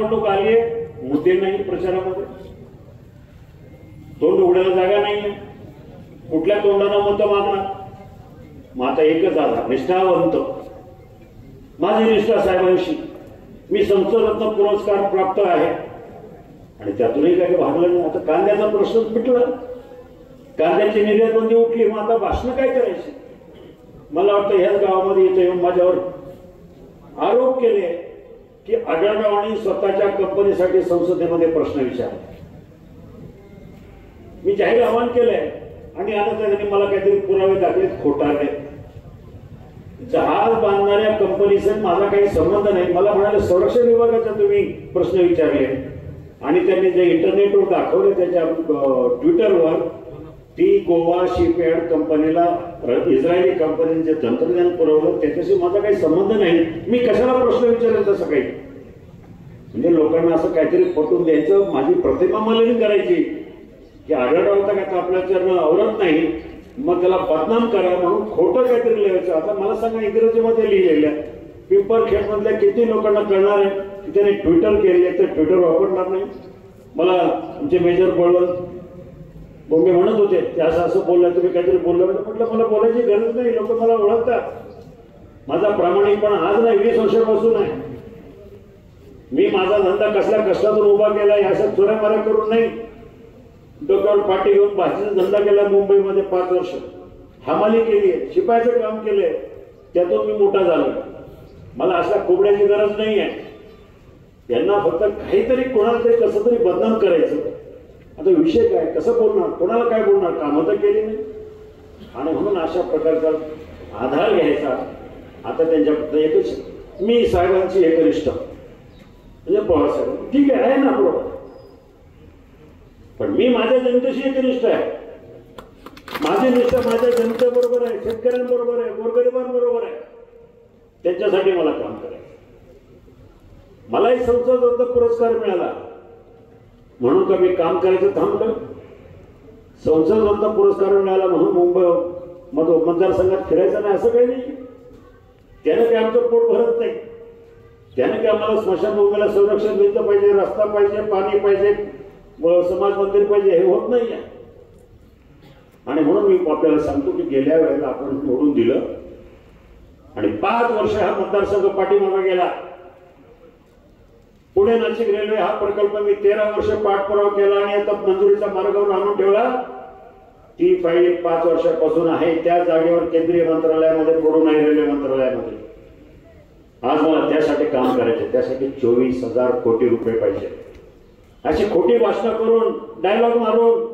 निवडणूक आली आहे, मुद्दे नाही प्रचारामध्ये, तोंड उघडायला जागा नाही, कुठल्या तोंडानं मत मागणार. मग आता एकच आधार, निष्ठावंत. माझी निष्ठा साहेबांशी, मी संसदरत्न पुरस्कार प्राप्त आहे आणि त्यातूनही काही भागलं नाही. आता कांद्याचा प्रश्न मिटला, कांद्याची निर्यात बंदी उठली, मग आता भाषण काय करायची. मला वाटतं ह्याच गावामध्ये इथे येऊन माझ्यावर आरोप केले की आढळरावांनी स्वतःच्या कंपनीसाठी संसदेमध्ये प्रश्न विचारले. मी जाहीर आवाहन केलंय आणि आता त्यांनी मला काहीतरी पुरावे दाखलेत खोटारडे. जहाज बांधणाऱ्या कंपनीचा माझा काही संबंध नाही. मला म्हणाले संरक्षण विभागाचा तुम्ही प्रश्न विचारले आणि त्यांनी जे इंटरनेटवर दाखवले त्याच्या ट्विटरवर ती गोवा शिपयार्ड कंपनीला इस्रायली कंपनीने जे तंत्रज्ञान पुरवलं त्याच्याशी माझा काही संबंध नाही. मी कशाला प्रश्न विचारेल तसं काही. म्हणजे लोकांना असं काहीतरी पटवून द्यायचं, माझी प्रतिमा मालिनी करायची की आढळराव काय आपल्याच्या आवडत नाही, मग त्याला बदनाम करा म्हणून खोटं काहीतरी लिहायचं. आता मला सांगा, इंग्रजीमध्ये लिहिलेल्या पिंपरखेड मधल्या किती लोकांना कळणार आहे की त्याने ट्विटर केले तर ट्विटर वापरणार नाही. मला आमचे मेजर बळवंत बोंबे म्हणत होते ते असं असं बोललं, तुम्ही काहीतरी बोललं. म्हटलं मला बोलायची गरज नाही, लोक मला ओळखतात. माझा प्रामाणिकपणा आज नाही, 20 वर्षापासून आहे. मी माझा धंदा कसल्या कष्टातून उभा केला, अशा चोऱ्यामाऱ्या करून नाही. डोक्यावर पाठी घेऊन भाजीचा धंदा केला मुंबईमध्ये 5 वर्ष, हमाली केली आहे, शिपायाचं काम केलंय, त्यातून मी मोठा झालो. मला अशा कोबड्याची गरज नाही आहे. यांना फक्त काहीतरी कोणाला तरी कसं तरी बदनाम करायचं. आता विषय काय, कसं बोलणार, कोणाला काय बोलणार, कामं तर केली नाही. आणि म्हणून अशा प्रकारचा आधार घ्यायचा. आता त्यांच्याबद्दल एकच, मी साहेबांची एकनिष्ठ म्हणजे पवार साहेब ठीक आहे ना बरोबर, पण मी माझ्या जनतेशी एकनिष्ठ आहे. माझी निष्ठा माझ्या जनतेबरोबर आहे, शेतकऱ्यांबरोबर आहे, गोरगरिबांबरोबर आहे. त्यांच्यासाठी मला काम करायचं. मलाही संसद रत्न पुरस्कार मिळाला म्हणून का मी काम करायचं थांबलं. संसद रत्न पुरस्कार मिळाला म्हणून मुंबई मतदारसंघात फिरायचं नाही असं काही नाही. त्याने काही आमचं पोट भरत नाही. त्याने काही आम्हाला स्मशानभूमीला संरक्षण मिळतं पाहिजे, रस्ता पाहिजे, पाणी पाहिजे, समाज मंदिर पाहिजे, हे होत नाही आहे. आणि म्हणून मी आपल्याला सांगतो की गेल्या वेळेला आपण निवडून दिलं आणि 5 वर्ष हा मतदारसंघ पाठीमागे गेला. पुणे नाशिक रेल्वे हा प्रकल्प मी 13 वर्ष पाठपुरावा केला आणि आता मंजुरीच्या मार्गावर आणून ठेवला. ती फाईल 5 वर्षापासून आहे त्या जागेवर केंद्रीय मंत्रालयामध्ये पडून नाही, रेल्वे मंत्रालयामध्ये. आज मला त्यासाठी काम करायचे, त्यासाठी 24,000 कोटी रुपये पाहिजे. अशी खोटी भाषणं करून, डायलॉग मारून,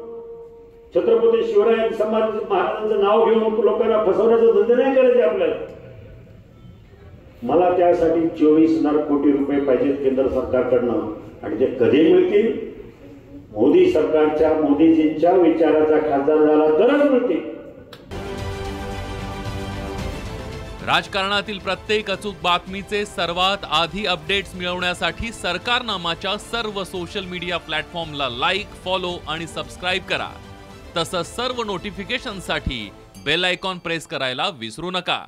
छत्रपती शिवराय महाराजांचं नाव घेऊन लोकांना फसवण्याचा धंदे नाही करायचे आपल्याला. मला त्यासाठी 24,000 कोटी रुपये पाहिजेत केंद्र सरकारकडनं. आणि ते कधी मिळतील? मोदी सरकारच्या, मोदीजींच्या विचाराचा खासदार झाला तरच मिळतील. राजकारणातील प्रत्येक अचूक बातमीचे सर्वात आधी अपडेट्स मिळवण्यासाठी सरकारनामाच्या सर्व सोशल मीडिया प्लॅटफॉर्मला लाईक, फॉलो आणि सबस्क्राईब करा. तसंच सर्व नोटिफिकेशनसाठी बेल आयकॉन प्रेस करायला विसरू नका.